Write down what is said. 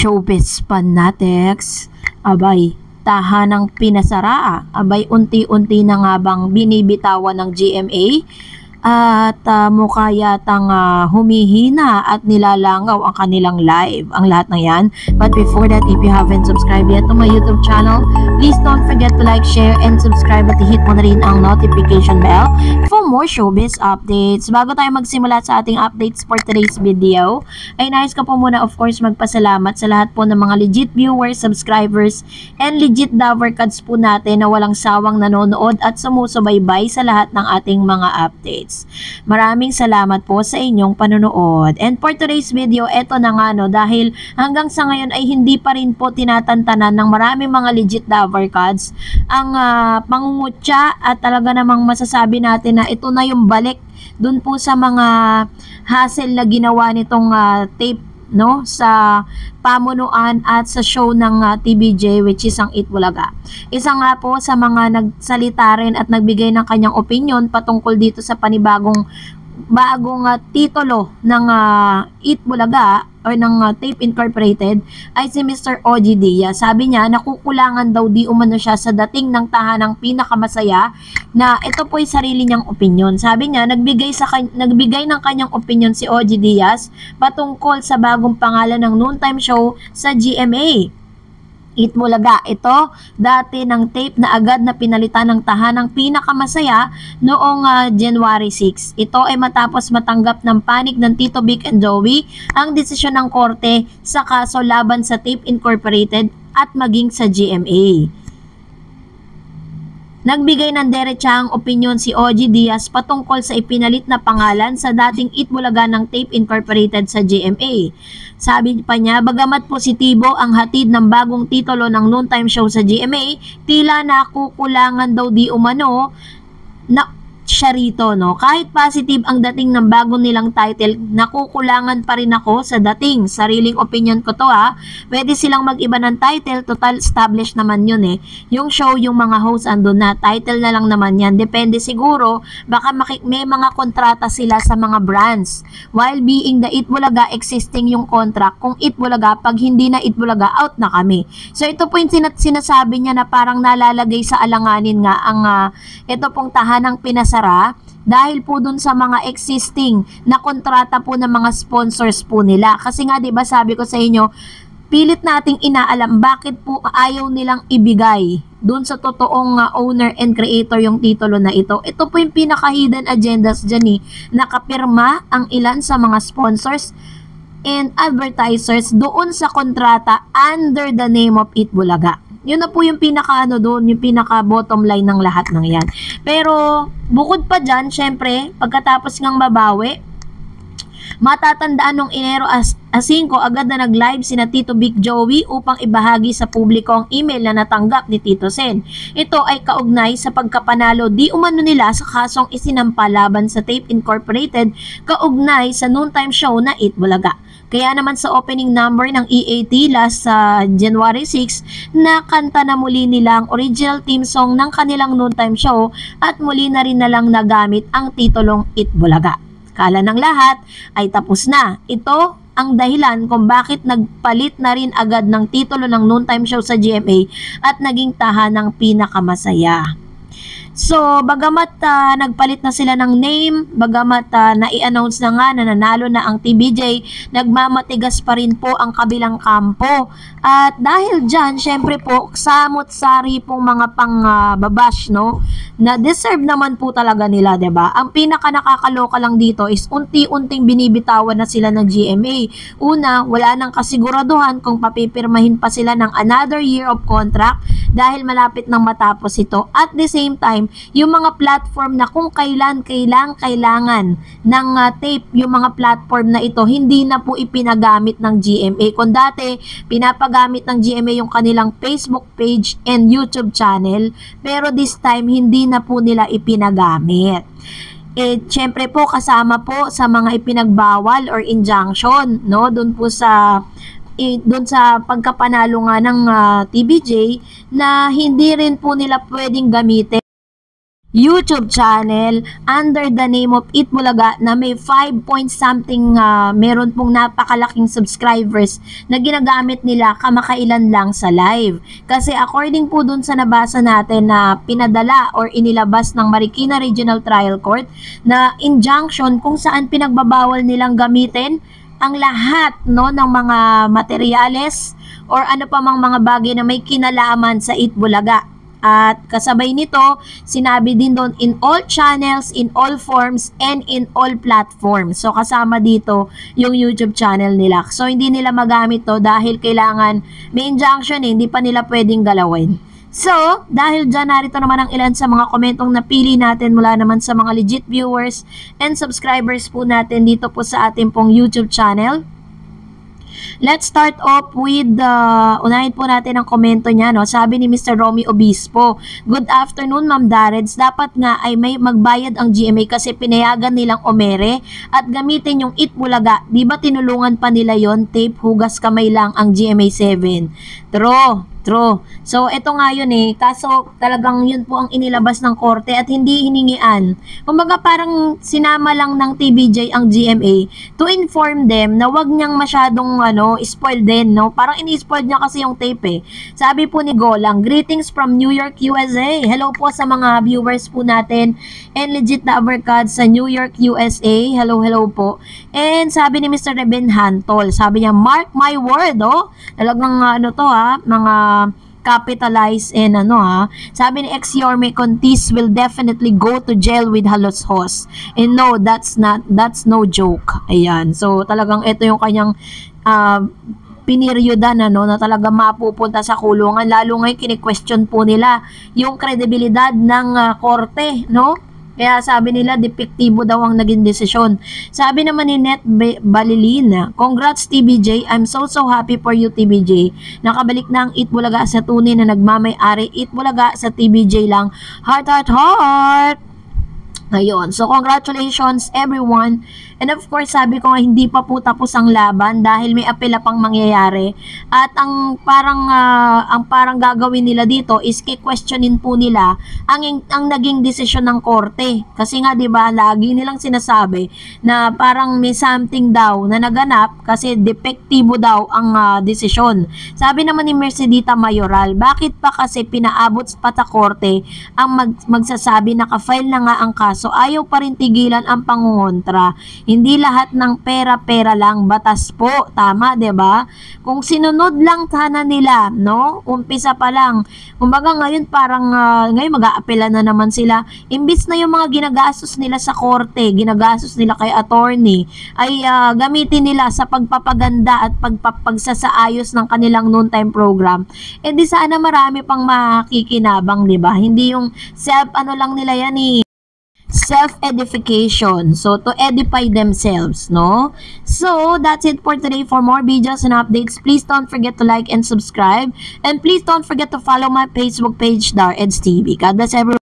Showbiz Fanatics, abay, tahanang pinasara, abay unti-unti na nga bang binibitawan ng GMA at mukha yatang humihina at nilalangaw ang kanilang live, ang lahat ng yan. But before that, if you haven't subscribed yet to my YouTube channel, please don't forget to like, share, and subscribe at hit mo na rin ang notification bell for more showbiz updates. Bago tayo magsimula sa ating updates for today's video, ay nais ko po muna of course magpasalamat sa lahat po ng mga legit viewers, subscribers, and legit Davercads po natin na walang sawang nanonood at sumusubaybay sa lahat ng ating mga updates. Maraming salamat po sa inyong panonood. And for today's video, eto na nga no, dahil hanggang sa ngayon ay hindi pa rin po tinatantanan ng maraming mga legit Davercads ang pangungutya at talaga namang masasabi natin na ito na yung balik dun po sa mga hassle na ginawa nitong tape no sa pamunuan at sa show ng TVJ, which is ang Eat Bulaga. Isa nga po sa mga nagsalita rin at nagbigay ng kanyang opinion patungkol dito sa panibagong titulo ng Eat Bulaga or ng Tape Incorporated ay si Mr. OG Diaz. Sabi niya, nakukulangan daw di umano siya sa dating ng tahanang pinakamasaya, na ito po ay sarili niyang opinion. Sabi niya, nagbigay ng kanyang opinion si OG Diaz patungkol sa bagong pangalan ng noontime show sa GMA. Eat Bulaga. Ito, dati ng tape na agad na pinalitan ng tahanang pinakamasaya noong January 6. Ito ay matapos matanggap ng panig ng Tito Vic and Joey ang desisyon ng korte sa kaso laban sa Tape Incorporated at maging sa GMA. Nagbigay ng diretsahang opinyon si OG Diaz patungkol sa ipinalit na pangalan sa dating Eat Bulaga ng Tape Incorporated sa GMA. Sabi pa niya, bagamat positibo ang hatid ng bagong titulo ng noontime show sa GMA, tila nakukulangan daw di umano na siya rito, no? Kahit positive ang dating ng bago nilang title, nakukulangan pa rin ako sa dating. Sariling opinion ko to Pwede silang mag-iba ng title, total established naman yun Yung show, yung mga host andun na, title na lang naman yan. Depende siguro, baka may mga kontrata sila sa mga brands. While being the Eat Bulaga, existing yung contract. Kung Eat Bulaga, pag hindi na Eat Bulaga, out na kami. So ito po yung sinasabi niya na parang nalalagay sa alanganin nga ang ito pong tahanang pinasara dahil po dun sa mga existing na kontrata po ng mga sponsors po nila. Kasi nga 'di ba sabi ko sa inyo, pilit nating inaalam bakit po ayaw nilang ibigay dun sa totoong owner and creator yung titulo na ito. Ito po yung pinaka-hidden agendas dyan Nakapirma ang ilan sa mga sponsors and advertisers doon sa kontrata under the name of Eat Bulaga. Yun na po yung pinaka doon, yung pinaka bottom line ng lahat ng yan. Pero bukod pa dyan, syempre, pagkatapos ngang babawi, matatandaan nung Enero 5 agad na nag-live sina Tito Vic Joey upang ibahagi sa publiko ang email na natanggap ni Tito Sen. Ito ay kaugnay sa pagkapanalo di umano nila sa kasong isinampa laban sa Tape Incorporated kaugnay sa noontime show na Eat Bulaga. Kaya naman sa opening number ng EAT last January 6, nakanta na muli nila ang original theme song ng kanilang noontime show at muli na rin nalang nagamit ang titulong Eat Bulaga. Kala ng lahat ay tapos na. Ito ang dahilan kung bakit nagpalit na rin agad ng titulo ng noontime show sa GMA at naging tahanang pinakamasaya. So, bagamat nagpalit na sila ng name, bagamat nai-announce na nga na nanalo na ang TVJ, nagmamatigas pa rin po ang kabilang kampo. At dahil dyan, syempre po, samot-sari pong mga pang-babash, no? Na deserve naman po talaga nila, 'di ba? Ang pinaka nakakaloka lang dito is unti-unting binibitawan na sila ng GMA. Una, wala nang kasiguraduhan kung papipirmahin pa sila ng another year of contract dahil malapit nang matapos ito. At the same time, yung mga platform na kung kailangan ng tape, yung mga platform na ito, hindi na po ipinagamit ng GMA. Kung dati, pinapagamit ng GMA yung kanilang Facebook page and YouTube channel, pero this time, hindi na po nila ipinagamit. Syempre po, kasama po sa mga ipinagbawal or injunction, no? Doon sa pagkapanalo nga ng TVJ na hindi rin po nila pwedeng gamitin YouTube channel under the name of Itbulaga na may 5 point something, meron pong napakalaking subscribers na ginagamit nila kamakailan lang sa live. Kasi according po dun sa nabasa natin na pinadala or inilabas ng Marikina Regional Trial Court na injunction kung saan pinagbabawal nilang gamitin ang lahat no ng mga materyales or ano pa mang mga bagay na may kinalaman sa Itbulaga. At kasabay nito, sinabi din doon in all channels, in all forms, and in all platforms. So kasama dito yung YouTube channel nila. So hindi nila magamit to dahil kailangan may injunction hindi pa nila pwedeng galawin. So, dahil dyan, narito naman ang ilan sa mga komentong napili natin mula naman sa mga legit viewers and subscribers po natin dito po sa ating pong YouTube channel. Let's start off with unahin po natin ang komento niya, no? Sabi ni Mr. Romy Obispo, "Good afternoon, Ma'am Dareds. Dapat nga ay may magbayad ang GMA kasi pinayagan nilang omere at gamitin yung Itbulaga. Di ba tinulungan pa nila yon? Tape, hugas kamay lang ang GMA 7. True. So, ito nga yun kaso talagang yun po ang inilabas ng korte at hindi hiningian. Kumbaga parang sinama lang ng TVJ ang GMA to inform them na wag niyang masyadong spoil din, no? Parang ini-spoil niya kasi yung tape Sabi po ni Golang, "Greetings from New York, USA." Hello po sa mga viewers po natin and legit na Avercad sa New York, USA. Hello po. And sabi ni Mr. Reben Hantol, sabi niya, "Mark my word, talagang mga capitalize and sabi ni ex-Yorme Contis will definitely go to jail with halos hos. And no, that's no joke." Ayan. So talagang ito yung kanyang piniryodan na talaga mapupunta sa kulungan, lalo ngayon kini-question po nila yung kredibilidad ng korte, no? Kaya sabi nila, depektibo daw ang naging desisyon. Sabi naman ni Net Balilin, "Congrats TBJ, I'm so happy for you TBJ. Nakabalik na ang Itbulaga sa tunay na nagmamay-ari. Itbulaga sa TBJ lang. Heart. Ngayon, so congratulations everyone. And of course, sabi ko nga hindi pa po tapos ang laban dahil may apela pang mangyayari. At ang parang gagawin nila dito is questionin po nila ang naging desisyon ng korte. Kasi nga 'di ba, lagi nilang sinasabi na parang may something daw na naganap kasi depektibo daw ang desisyon. Sabi naman ni Mercedita Mayoral, "Bakit pa kasi pinaabot pa sa korte ang magsasabi na ka-file na nga ang kaso, ayaw pa rin tigilan ang pangungontra. Hindi lahat ng pera lang, batas po." Tama, 'di ba? Kung sinunod lang sana nila, no? Umpisa pa lang. Kumbaga ngayon parang ngayon mag-aapela na naman sila. Imbis na yung mga ginagastos nila sa korte, ginagastos nila kay attorney, ay gamitin nila sa pagpapaganda at pagsasaayos ng kanilang noontime program. Eh di sana marami pang makikinabang, 'di ba? Hindi yung lang nila yan self-edification. So, to edify themselves, no? So, that's it for today. For more videos and updates, please don't forget to like and subscribe. And please don't forget to follow my Facebook page, Dareds TV. God bless everyone.